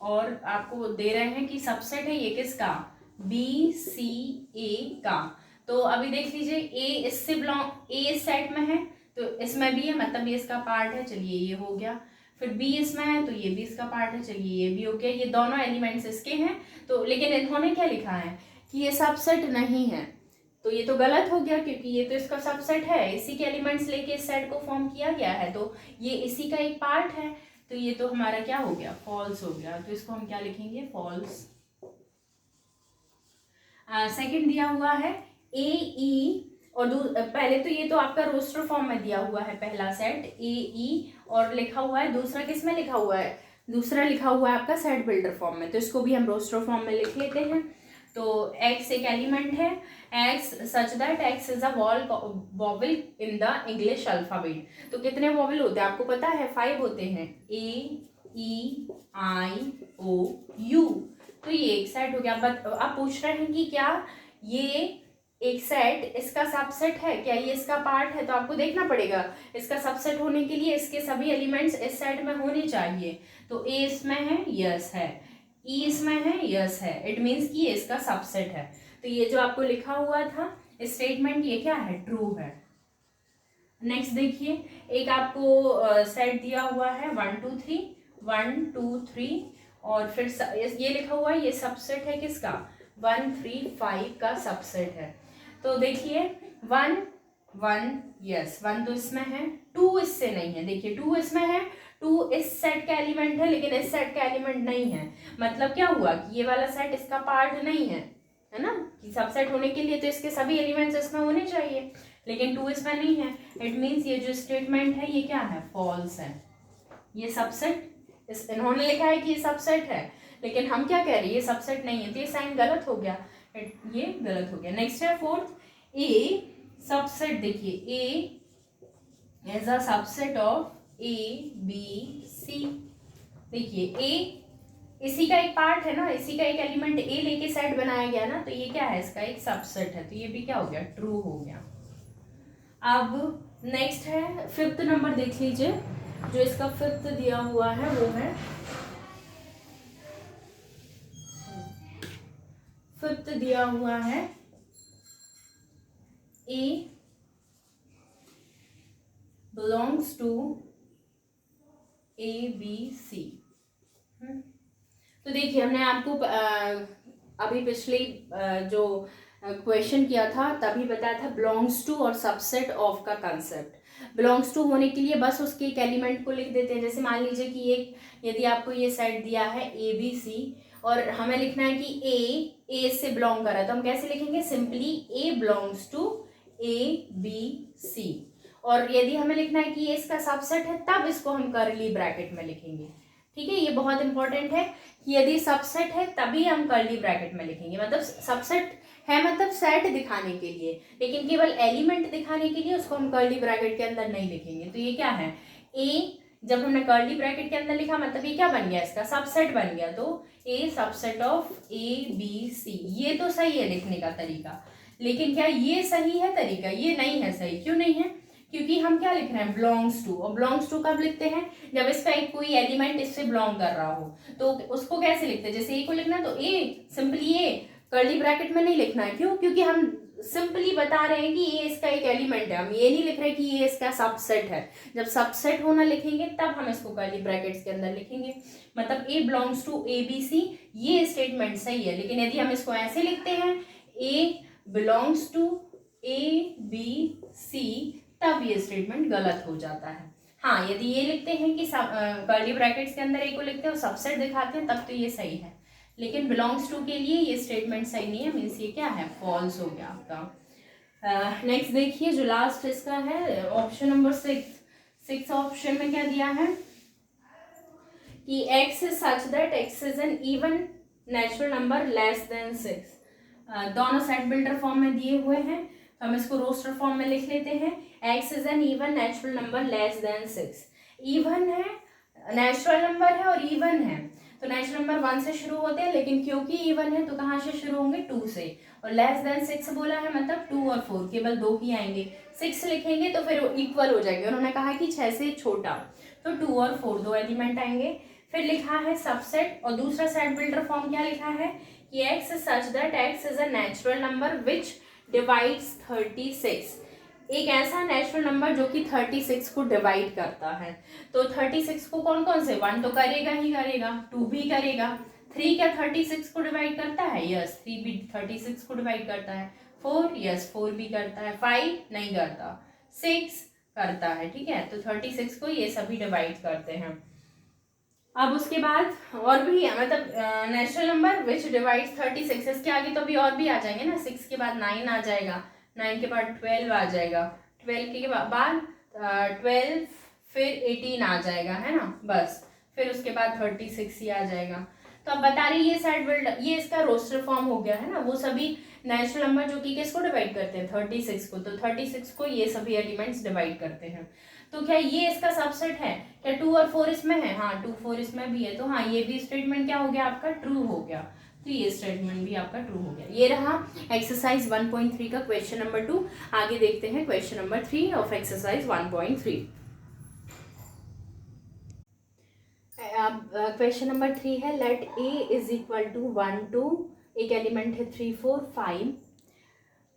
और आपको दे रहे हैं कि सबसेट है ये किसका, बी सी ए का। तो अभी देख लीजिए ए इससे बिलोंग, ए इस सेट में है तो इसमें भी है, मतलब ये इसका पार्ट है, चलिए ये हो गया। फिर बी इसमें है तो ये भी इसका पार्ट है, चलिए ये भी हो गया। ये दोनों एलिमेंट्स इसके हैं। तो लेकिन इन्होंने क्या लिखा है कि ये सबसेट नहीं है, तो ये तो गलत हो गया क्योंकि ये तो इसका सबसेट है, इसी के एलिमेंट्स लेके इस सेट को फॉर्म किया गया है, तो ये इसी का एक पार्ट है। तो ये तो हमारा क्या हो गया, फॉल्स हो गया। तो इसको हम क्या लिखेंगे, फॉल्स। सेकंड दिया हुआ है ए ई, और पहले तो ये तो आपका रोस्टर फॉर्म में दिया हुआ है पहला सेट ए ई, और लिखा हुआ है दूसरा किस में लिखा हुआ है, दूसरा लिखा हुआ है आपका सेट बिल्डर फॉर्म में। तो इसको भी हम रोस्टर फॉर्म में लिख लेते हैं। तो x एक एलिमेंट है, x such that x is a vowel in the English alphabet. तो कितने वॉवल होते हैं आपको पता है, 5 होते हैं, a e i o u। तो ये एक सेट हो गया। बट आप पूछ रहे हैं कि क्या ये एक सेट इसका सबसेट है, क्या ये इसका पार्ट है। तो आपको देखना पड़ेगा इसका सबसेट होने के लिए इसके सभी एलिमेंट्स इस सेट में होने चाहिए। तो ए इसमें है, यस है, ई इसमें है, यस है, इट मीन्स कि ये इसका सबसेट है। तो ये जो आपको लिखा हुआ था स्टेटमेंट, ये क्या है, ट्रू है। नेक्स्ट देखिए, एक आपको सेट दिया हुआ है 1 2 3 1 2 3, और फिर ये लिखा हुआ है ये सबसेट है किसका, 1 3 5 का सबसेट है। तो देखिए 1 1 यस, 1 तो इसमें है, 2 इससे नहीं है। देखिए 2 इसमें है, 2 इस सेट का एलिमेंट है लेकिन इस सेट का एलिमेंट नहीं है। मतलब क्या हुआ कि ये वाला सेट इसका पार्ट नहीं है ना, कि सबसेट होने के लिए तो इसके सभी एलिमेंट्स इसमें होने चाहिए, लेकिन 2 इसमें नहीं है। इट मीन्स ये जो स्टेटमेंट है ये क्या है, फॉल्स है। ये सबसेट इन्होंने लिखा है कि ये सबसेट है, लेकिन हम क्या कह रहे हैं ये सबसेट नहीं है, तो ये साइन गलत हो गया, ये गलत हो गया। नेक्स्ट है फोर्थ, ए सबसेट। देखिए A is a subset of A B C. देखिए ए इसी का एक पार्ट है ना, इसी का एक एलिमेंट ए लेके सेट बनाया गया ना, तो ये क्या है, इसका एक सबसेट है। तो ये भी क्या हो गया, ट्रू हो गया। अब नेक्स्ट है फिफ्थ नंबर, देख लीजिए जो इसका फिफ्थ दिया हुआ है वो है, फिफ्थ दिया हुआ है A belongs to A B C. तो देखिए हमने आपको अभी पिछले जो क्वेश्चन किया था तभी बताया था बिलोंग्स टू और सबसेट ऑफ का कंसेप्ट। बिलोंग्स टू होने के लिए बस उसके एक एलिमेंट को लिख देते हैं। जैसे मान लीजिए कि एक यदि आपको ये सेट दिया है ए बी सी और हमें लिखना है कि ए से बिलोंग कर रहा है, तो हम कैसे लिखेंगे, simply A belongs to A B C. और यदि हमें लिखना है कि ये इसका सबसेट है तब इसको हम कर्ली ब्रैकेट में लिखेंगे। ठीक है, ये बहुत इंपॉर्टेंट है कि यदि सबसेट है तभी हम कर्ली ब्रैकेट में लिखेंगे। मतलब सबसेट है मतलब सेट दिखाने के लिए, लेकिन केवल एलिमेंट दिखाने के लिए उसको हम कर्ली ब्रैकेट के अंदर नहीं लिखेंगे। तो ये क्या है, ए जब हमने कर्ली ब्रैकेट के अंदर लिखा मतलब ये क्या बन गया, इसका सबसेट बन गया। तो A subset of A B C, ये तो सही है लिखने का तरीका, लेकिन क्या ये सही है तरीका, ये नहीं है सही। क्यों नहीं है, क्योंकि हम क्या लिख रहे हैं, बिलोंग्स टू। और बिलोंग्स टू कब लिखते हैं, जब इसका एक कोई एलिमेंट इससे बिलोंग कर रहा हो। तो उसको कैसे लिखते हैं, जैसे ए को लिखना है तो ए सिंपली ए, कर्ली ब्रैकेट में नहीं लिखना है। क्यों, क्योंकि हम सिंपली बता रहे हैं कि ये इसका एक एलिमेंट है, हम ये नहीं लिख रहे कि ये इसका सबसेट है। जब सबसेट होना लिखेंगे तब हम इसको कर्ली ब्रैकेट्स के अंदर लिखेंगे। मतलब A belongs to A B C, ये स्टेटमेंट सही है। लेकिन यदि हम इसको ऐसे लिखते हैं A belongs to A B C, तब ये स्टेटमेंट गलत हो जाता है। हाँ, यदि ये लिखते हैं कि कर्ली ब्रैकेट्स के अंदर ए को लिखते हैं और सबसेट दिखाते हैं तब तो ये सही है। लेकिन बिलोंग्स टू के लिए ये स्टेटमेंट सही नहीं है, मीन्स ये क्या है, फॉल्स हो गया आपका। नेक्स्ट देखिए जो लास्ट इसका है ऑप्शन नंबर 6 ऑप्शन में क्या दिया है कि x is such that x is an even natural number less than 6। दोनों सेट बिल्डर फॉर्म में दिए हुए हैं, तो हम इसको रोस्टर फॉर्म में लिख लेते हैं। x is an even natural number less than 6। Even है, नेचुरल नंबर है और इवन है, तो नेचुरल नंबर 1 से शुरू होते हैं, लेकिन क्योंकि इवन है तो कहाँ से शुरू होंगे, 2 से। और लेस देन 6 बोला है मतलब 2 और 4 केवल 2 ही आएंगे। 6 लिखेंगे तो फिर इक्वल हो जाएंगे, उन्होंने कहा कि 6 से छोटा, तो 2 और 4 दो एलिमेंट आएंगे। फिर लिखा है सबसेट, और दूसरा सेट बिल्डर फॉर्म क्या लिखा है कि x is such that x is a natural number which divides 36। एक ऐसा नेचुरल नंबर जो कि 36 को डिवाइड करता है। तो 36 को कौन कौन से, 1 तो करेगा ही करेगा, 2 भी करेगा, 3 क्या 36 को डिवाइड करता है, यस 3 भी 36 को डिवाइड करता है, 4 यस 4 भी करता है, 5 नहीं करता, 6 करता है। ठीक है, तो 36 को ये सभी डिवाइड करते हैं। अब उसके बाद और भी है, मतलब नेचुरल नंबर विच डिवाइड्स 36, इसके आगे तो अभी और भी आ जाएंगे ना, 6 के बाद 9 आ जाएगा, 9 के बाद 12 आ जाएगा, 12 के बाद 12 फिर 18 आ जाएगा, है ना, बस फिर उसके बाद 36 ही आ जाएगा। तो अब बता रही ये सेट बिल्डर, ये इसका रोस्टर फॉर्म हो गया है ना, वो सभी नेचुरल नंबर जो कि किसको डिवाइड करते हैं, 36 को, तो 36 को ये सभी एलिमेंट्स डिवाइड करते हैं। तो क्या ये इसका सबसेट है, क्या 2 और 4 इसमें है, हाँ 2 4 इसमें भी है, तो हाँ ये भी स्टेटमेंट क्या हो गया आपका, ट्रू हो गया। तो ये स्टेटमेंट भी आपका ट्रू हो गया। ये रहा एक्सरसाइज 1.3 का क्वेश्चन नंबर 2। आगे देखते हैं क्वेश्चन नंबर 3 ऑफ एक्सरसाइज 1.3। अब क्वेश्चन नंबर 3 है, let a is equal to 1 2, एक एलिमेंट है 3 4 5,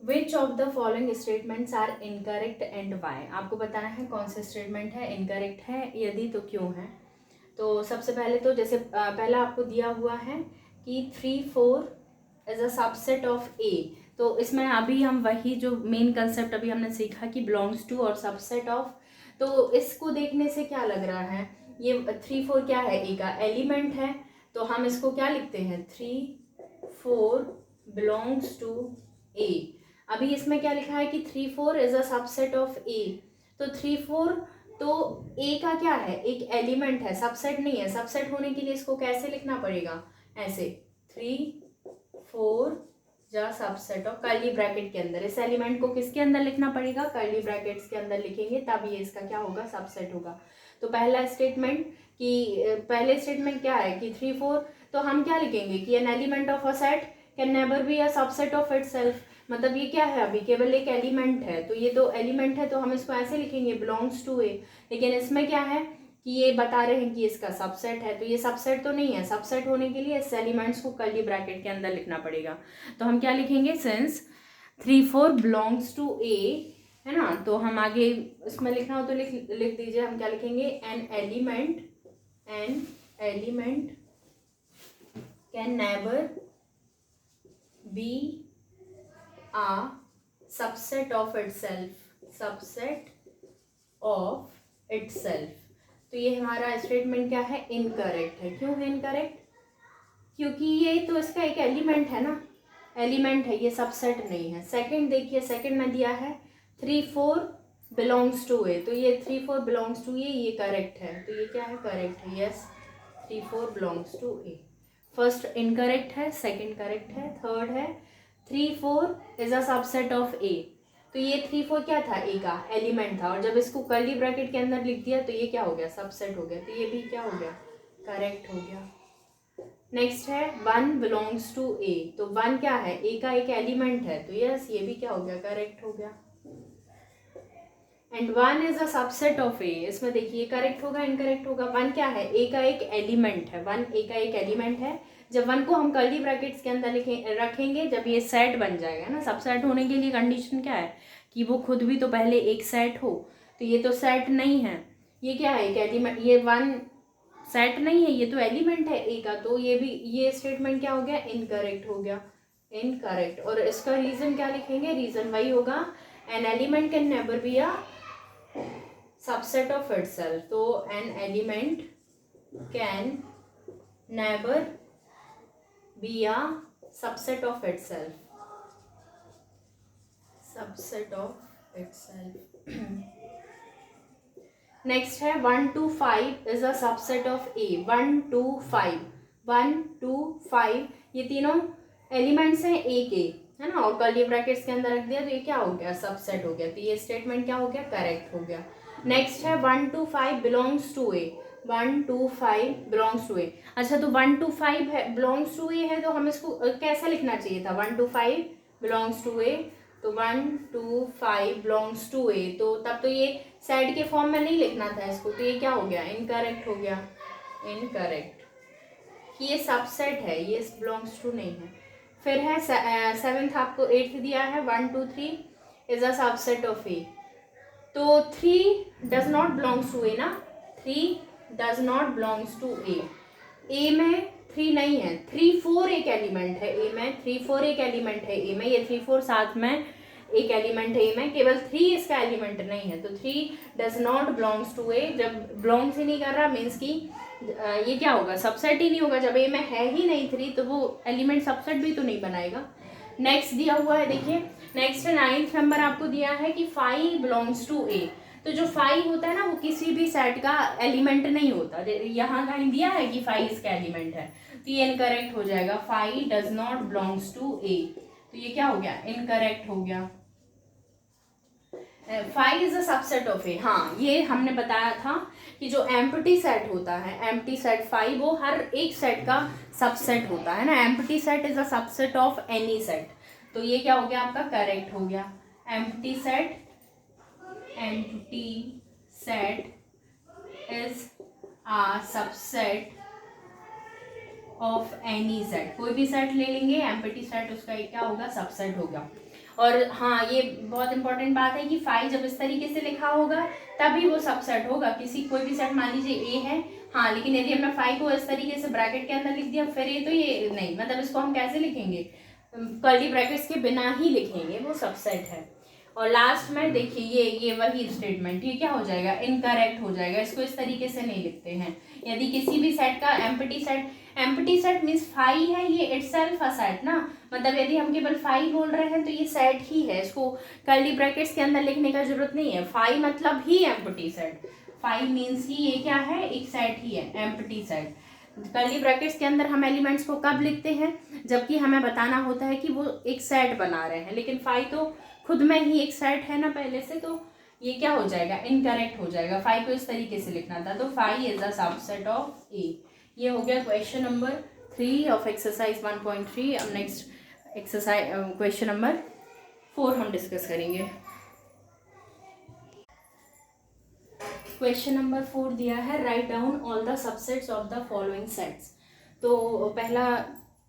which of the following statements are incorrect and why. आपको बताना है कौन सा स्टेटमेंट है इनकरेक्ट है, यदि तो क्यों है। तो सबसे पहले तो जैसे पहला आपको दिया हुआ है कि 3 4 is a subset of A, तो इसमें अभी हम वही जो मेन कंसेप्ट अभी हमने सीखा कि बिलोंग्स टू और सबसेट ऑफ, तो इसको देखने से क्या लग रहा है, ये 3 4 क्या है, ए का एलिमेंट है, तो हम इसको क्या लिखते हैं, 3 4 बिलोंग्स टू ए। अभी इसमें क्या लिखा है कि 3 4 is a subset of A, तो 3 4 तो ए का क्या है, एक एलिमेंट है, सबसेट नहीं है। सबसेट होने के लिए इसको कैसे लिखना पड़ेगा, ऐसे 3 4 जा सबसेट ऑफ, कर्ली ब्रैकेट के अंदर, इस एलिमेंट को किसके अंदर लिखना पड़ेगा, कर्ली ब्रैकेट्स के अंदर लिखेंगे, तब ये इसका क्या होगा, सबसेट होगा। तो पहला स्टेटमेंट कि पहले स्टेटमेंट क्या है कि 3 4, तो हम क्या लिखेंगे कि N element of a set can never be a subset of itself. मतलब ये क्या है, अभी केवल एक एलिमेंट है, तो ये तो एलिमेंट है तो हम इसको ऐसे लिखेंगे बिलोंग्स टू ए। लेकिन इसमें क्या है कि ये बता रहे हैं कि इसका सबसेट है, तो ये सबसेट तो नहीं है। सबसेट होने के लिए इस एलिमेंट्स को कर्ली ब्रैकेट के अंदर लिखना पड़ेगा। तो हम क्या लिखेंगे, सिंस 3 4 बिलोंग्स टू ए, है ना, तो हम आगे इसमें लिखना हो तो लिख दीजिए। हम क्या लिखेंगे, an element can never be a subset of itself, subset of itself. तो ये हमारा स्टेटमेंट क्या है, इनकरेक्ट है। क्यों है इनकरेक्ट? क्योंकि ये तो इसका एक एलिमेंट है ना, एलिमेंट है, ये सबसेट नहीं है। सेकंड देखिए, सेकंड में दिया है 3 4 बिलोंग्स टू ए, तो ये 3 4 बिलोंग्स टू ये करेक्ट है, तो ये क्या है, करेक्ट है। Yes, 3 4 belongs to A. First incorrect है, सेकंड करेक्ट है, थर्ड है 3 4 is a subset of A. तो ये 3 4 क्या था, ए का एलिमेंट था, और जब इसको कर्ली ब्रैकेट के अंदर लिख दिया तो ये क्या हो गया, सबसेट हो गया, तो ये भी क्या हो गया, करेक्ट हो गया। नेक्स्ट है 1 बिलोंग्स टू ए, तो 1 क्या है, ए का एक एलिमेंट है, तो यस ये भी क्या हो गया, करेक्ट हो गया। And 1 is a subset of A, इसमें देखिए करेक्ट होगा इनकरेक्ट होगा। 1 क्या है, ए का एक एलिमेंट है, 1 ए का एक एलिमेंट है। जब 1 को हम कर्ली ब्रैकेट्स के अंदर रखेंगे, जब ये सेट बन जाएगा ना, सबसेट होने के लिए कंडीशन क्या है कि वो खुद भी तो पहले एक सेट हो, तो ये तो सेट नहीं है, ये क्या है, एक एलिमेंट, ये 1 सेट नहीं है, ये तो एलिमेंट है ए का, तो ये भी, ये स्टेटमेंट क्या हो गया, इनकरेक्ट हो गया, इनकरेक्ट। और इसका रीजन क्या लिखेंगे, रीजन वही होगा, an element can never be a subset of itself. तो an element can never be a subset of itself, subset of itself. Next है 1 2 5 is a subset of A. 1 2 5, 1 2 5 ये तीनों एलिमेंट्स हैं ए के, है ना, और कर्ली ब्रैकेट्स के अंदर रख दिया, तो ये क्या हो गया, सबसेट हो गया, तो ये स्टेटमेंट क्या हो गया, करेक्ट हो गया। नेक्स्ट है 1 2 5 belongs to A. 1 2 5 belongs to A. अच्छा, तो 1 2 5 है, बिलोंग्स टू ए है, तो हम इसको कैसा लिखना चाहिए था, 1 2 5 बिलोंग्स टू ए, तो 1 2 5 बिलोंग्स टू ए, तो तब तो ये सेट के फॉर्म में नहीं लिखना था इसको, तो ये क्या हो गया, इनकरेक्ट हो गया, इनकरेक्ट, कि ये सबसेट है, ये बिलोंग्स टू नहीं है। फिर है 7th, आपको 8th दिया है 1 2 3 is a subset of A, तो 3 डज नॉट बिलोंग्स टू ए ना, 3 डज नॉट बिलोंग्स टू ए, ए में 3 नहीं है, 3 4 एक एलिमेंट है ए में, 3 4 एक एलिमेंट है ए में, ये 3 4 साथ में एक एलिमेंट है ए में, केवल 3 इसका एलिमेंट नहीं है, तो 3 डज नॉट बिलोंग्स टू ए। जब बिलोंग्स ही नहीं कर रहा मीन्स की ये क्या होगा, सबसेट ही नहीं होगा, जब ए में है ही नहीं 3 तो वो एलिमेंट सबसेट भी तो नहीं बनाएगा। नेक्स्ट दिया हुआ है, देखिए नेक्स्ट 9th नंबर आपको दिया है कि 5 बिलोंग्स टू ए, तो जो 5 होता है ना वो किसी भी सेट का एलिमेंट नहीं होता, यहाँ कहीं दिया है कि 5 इसका एलिमेंट है, तो ये इनकरेक्ट हो जाएगा, 5 does not belongs to A, तो ये क्या हो गया, इनकरेक्ट हो गया। 5 इज अ सबसेट ऑफ ए, हाँ ये हमने बताया था कि जो एम्प्टी सेट होता है, एम्प्टी सेट 5 वो हर एक सेट का सबसेट होता है ना, empty set is a subset of any set, तो ये क्या हो गया आपका, करेक्ट हो गया। Empty set, empty set is a subset of any set, कोई भी सेट ले लेंगे एम्प्टी सेट, उसका एक क्या होगा, सबसेट होगा। और हाँ ये बहुत इंपॉर्टेंट बात है कि 5 जब इस तरीके से लिखा होगा तभी वो सबसेट होगा, किसी कोई भी सेट मान लीजिए ए है, हाँ लेकिन यदि हमने 5 को इस तरीके से ब्रैकेट के अंदर लिख दिया फिर ये तो ये नहीं, मतलब इसको हम कैसे लिखेंगे, कर्ली ब्रैकेट्स के बिना ही लिखेंगे, वो सबसेट है। और लास्ट में देखिए ये वही स्टेटमेंट, ये क्या हो जाएगा, इनकरेक्ट हो जाएगा, इसको इस तरीके से नहीं लिखते हैं। यदि किसी भी सेट का एम्प्टी सेट मीन्स 5 है, ये इटसेल्फ अ सेट ना, मतलब यदि हम केवल 5 बोल रहे हैं तो ये सेट ही है, इसको कर्ली ब्रैकेट्स के अंदर लिखने का जरूरत नहीं है, 5 मतलब ही एम्प्टी सेट, 5 मीन्स ही ये क्या है, एक सेट ही है, एम्प्टी सेट। कर्ली ब्रैकेट्स के अंदर हम एलिमेंट्स को कब लिखते हैं, जबकि हमें बताना होता है कि वो एक सेट बना रहे हैं, लेकिन 5 तो खुद में ही एक सेट है ना पहले से, तो ये क्या हो जाएगा, इनकरेक्ट हो जाएगा, 5 को इस तरीके से लिखना था, तो 5 इज अ सबसेट ऑफ ए। ये हो गया क्वेश्चन नंबर 3 ऑफ एक्सरसाइज 1.3। अब नेक्स्ट एक्सरसाइज क्वेश्चन नंबर 4 हम डिस्कस करेंगे। क्वेश्चन नंबर 4 दिया है, write down all the subsets of the following sets. तो पहला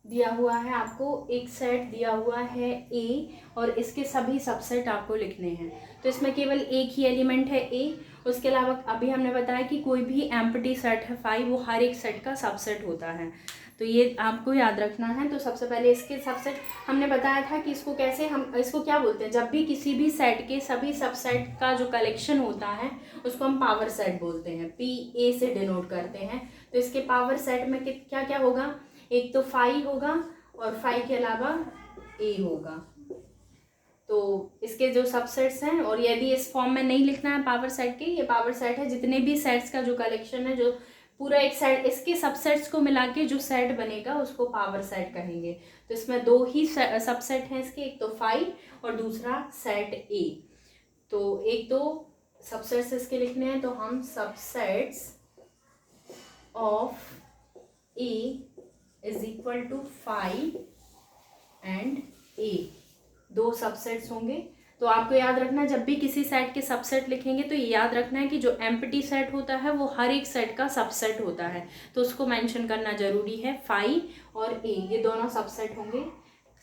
दिया हुआ है आपको, एक सेट दिया हुआ है ए और इसके सभी सबसेट आपको लिखने हैं, तो इसमें केवल एक ही एलिमेंट है ए, उसके अलावा अभी हमने बताया कि कोई भी एम्प्टी सेट है 5 वो हर एक सेट का सबसेट होता है, तो ये आपको याद रखना है। तो सबसे पहले इसके सबसेट हमने बताया था कि इसको कैसे, हम इसको क्या बोलते हैं, जब भी किसी भी सेट के सभी सबसेट का जो कलेक्शन होता है उसको हम पावर सेट बोलते हैं, PA से डिनोट करते हैं। तो इसके पावर सेट में क्या क्या होगा, एक तो फाई होगा और फाई के अलावा A होगा। तो इसके जो सबसेट्स हैं, और यदि इस फॉर्म में नहीं लिखना है पावर सेट के, ये पावर सेट है जितने भी सेट्स का जो कलेक्शन है, जो पूरा एक सेट, इसके सबसेट्स को मिला के जो सेट बनेगा उसको पावर सेट कहेंगे। तो इसमें दो ही सबसेट हैं इसके, एक तो फाई और दूसरा सेट A। तो एक तो सबसेट्स इसके लिखने हैं, तो हम subsets of A is equal to phi and A, दो सबसेट्स होंगे। तो आपको याद रखना, जब भी किसी सेट के सबसेट लिखेंगे तो ये याद रखना है कि जो एम्प्टी सेट होता है वो हर एक सेट का सबसेट होता है, तो उसको मेंशन करना जरूरी है। फाई और A ये दोनों सबसेट होंगे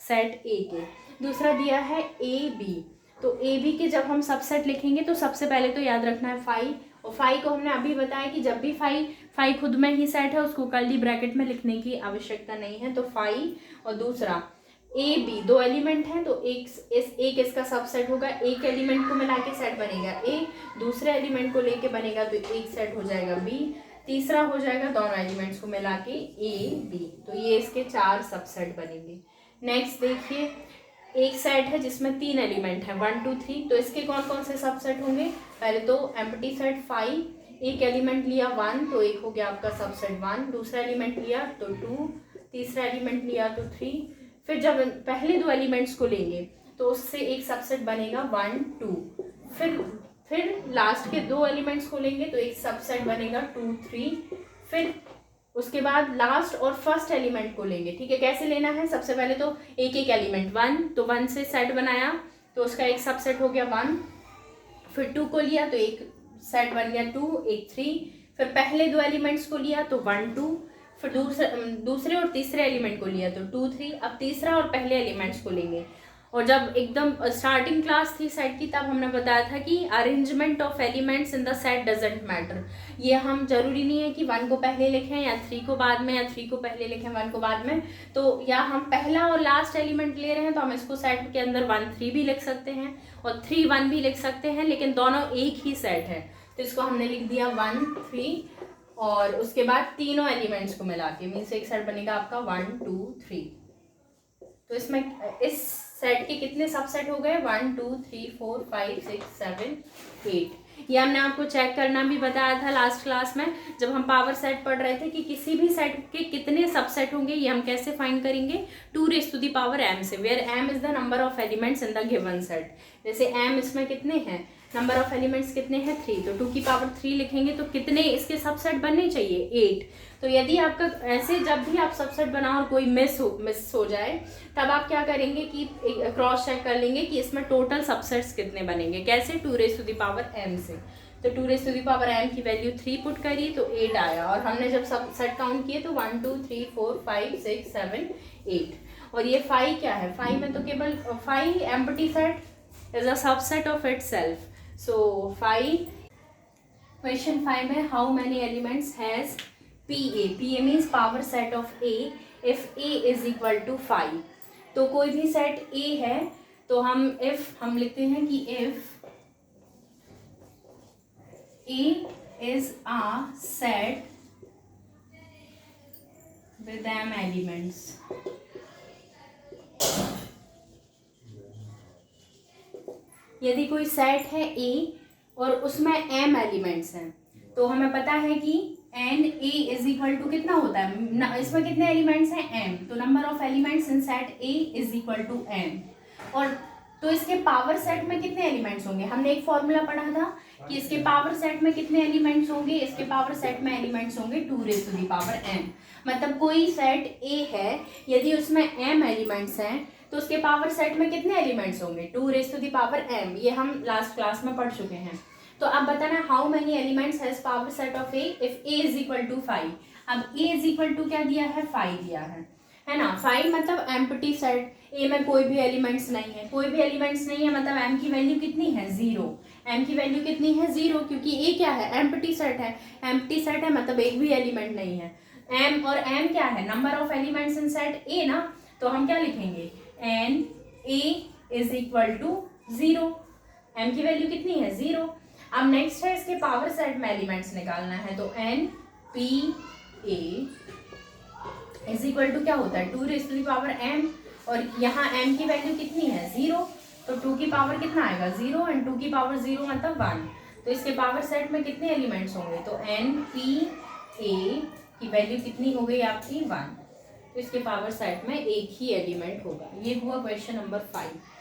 सेट A के। दूसरा दिया है AB, तो AB के जब हम सबसेट लिखेंगे तो सबसे पहले तो याद रखना है फाई, और फाई को हमने अभी बताया कि जब भी फाई खुद में ही सेट है उसको कर्ली ब्रैकेट में लिखने की आवश्यकता नहीं है। तो फाई और दूसरा AB, दो एलिमेंट हैं तो एक इसका सबसेट होगा, एक एलिमेंट को मिला के सेट बनेगा A, दूसरे एलिमेंट को लेके बनेगा तो एक सेट हो जाएगा B, तीसरा हो जाएगा दोनों एलिमेंट्स को मिला के AB। तो ये इसके 4 सबसेट बनेंगे। नेक्स्ट देखिए, एक सेट है जिसमें 3 एलिमेंट हैं 1 2 3, तो इसके कौन कौन से सबसेट होंगे, पहले तो एम्प्टी सेट फाई, एक एलिमेंट लिया 1 तो एक हो गया आपका सबसेट 1, दूसरा एलिमेंट लिया तो 2, तीसरा एलिमेंट लिया तो 3, फिर जब पहले दो एलिमेंट्स को लेंगे तो उससे एक सबसेट बनेगा 1 2, फिर लास्ट के दो एलिमेंट्स को लेंगे तो एक सबसेट बनेगा 2 3, फिर उसके बाद लास्ट और फर्स्ट एलिमेंट को लेंगे। ठीक है, कैसे लेना है, सबसे पहले तो एक एक एलिमेंट 1, तो 1 से सेट बनाया तो उसका एक सबसेट हो गया 1, फिर 2 को लिया तो एक सेट बन गया 2 एक 3, फिर पहले दो एलिमेंट्स को लिया तो 1 2, फिर दूसरे और तीसरे एलिमेंट को लिया तो 2 3, अब तीसरा और पहले एलिमेंट्स को लेंगे। और जब एकदम स्टार्टिंग क्लास थी सेट की तब हमने बताया था कि arrangement of elements in the set doesn't matter, ये हम जरूरी नहीं है कि 1 को पहले लिखें या 3 को बाद में, या 3 को पहले लिखें 1 को बाद में। तो या हम पहला और लास्ट एलिमेंट ले रहे हैं तो हम इसको सेट के अंदर 1 3 भी लिख सकते हैं और 3 1 भी लिख सकते हैं, लेकिन दोनों एक ही सेट है तो इसको हमने लिख दिया 1 3, और उसके बाद तीनों एलिमेंट्स को मिला के मीन्स एक सेट बनेगा आपका 1 2 3। तो इसमें इस सेट के कितने सबसेट हो गए, 1 2 3 4 5 6 7 8। ये हमने आपको चेक करना भी बताया था लास्ट क्लास में जब हम पावर सेट पढ़ रहे थे कि किसी भी सेट के कितने सबसेट होंगे, ये हम कैसे फाइंड करेंगे, 2 raised to the power m से, where m is the number of elements in the given set. जैसे m इसमें कितने हैं, नंबर ऑफ एलिमेंट्स कितने हैं 3, तो 2 की पावर 3 लिखेंगे तो कितने इसके सबसेट बनने चाहिए 8। तो यदि आपका ऐसे जब भी आप सबसेट बनाओ और कोई मिस हो जाए तब आप क्या करेंगे कि क्रॉस चेक कर लेंगे कि इसमें टोटल सबसेट्स कितने बनेंगे, कैसे 2 raised to the power m से। तो 2 raised to the power m की वैल्यू 3 पुट करी तो 8 आया, और हमने जब सबसेट काउंट किए तो 1 2 3 4 5 6 7 8। और ये फाई क्या है, फाई में तो केवल phi empty set is a subset of itself. So phi, question 5 में how many elements has PA means power set of A if A is equal to 5। तो कोई भी सेट A है तो हम लिखते हैं कि if A is a set with m elements, यदि कोई सेट है A और उसमें m एलिमेंट्स हैं तो हमें पता है कि NA इज इक्वल टू कितना होता है, इसमें कितने एलिमेंट्स हैं m, तो number of elements in set A is equal to m। और तो इसके पावर सेट में कितने एलिमेंट्स होंगे, हमने एक फॉर्मूला पढ़ा था कि इसके पावर सेट में कितने एलिमेंट्स होंगे, इसके पावर सेट में एलिमेंट्स होंगे 2 raised to the power m। मतलब कोई सेट A है यदि उसमें m एलिमेंट्स हैं तो उसके पावर सेट में कितने एलिमेंट्स होंगे 2 raised to the power m, ये हम लास्ट क्लास में पढ़ चुके हैं। तो अब बताना how many elements has power set of A if A is equal to 5। अब A इज इक्वल टू क्या दिया है 5 दिया है ना, 5 मतलब एम्प्टी सेट, A में कोई भी एलिमेंट्स नहीं है, कोई भी एलिमेंट्स नहीं है मतलब m की वैल्यू कितनी है 0, m की वैल्यू कितनी है 0 क्योंकि A क्या है एम्प्टी सेट है, एम्प्टी सेट है मतलब एक भी एलिमेंट नहीं है। एम, और एम क्या है, number of elements in set A ना, तो हम क्या लिखेंगे, N A is equal to 0। M की वैल्यू कितनी है, 0। अब नेक्स्ट है इसके पावर सेट में एलिमेंट्स निकालना है, तो N P A is equal to क्या होता है, 2 raise to the power m, और यहाँ m की वैल्यू कितनी है, 0, तो 2 की पावर कितना आएगा, 0, एंड 2 की पावर 0 मतलब 1, तो इसके पावर सेट में कितने एलिमेंट्स होंगे, तो एन पी ए की वैल्यू कितनी हो गई आपकी, 1, तो इसके पावर सेट में एक ही एलिमेंट होगा। ये हुआ क्वेश्चन नंबर 5।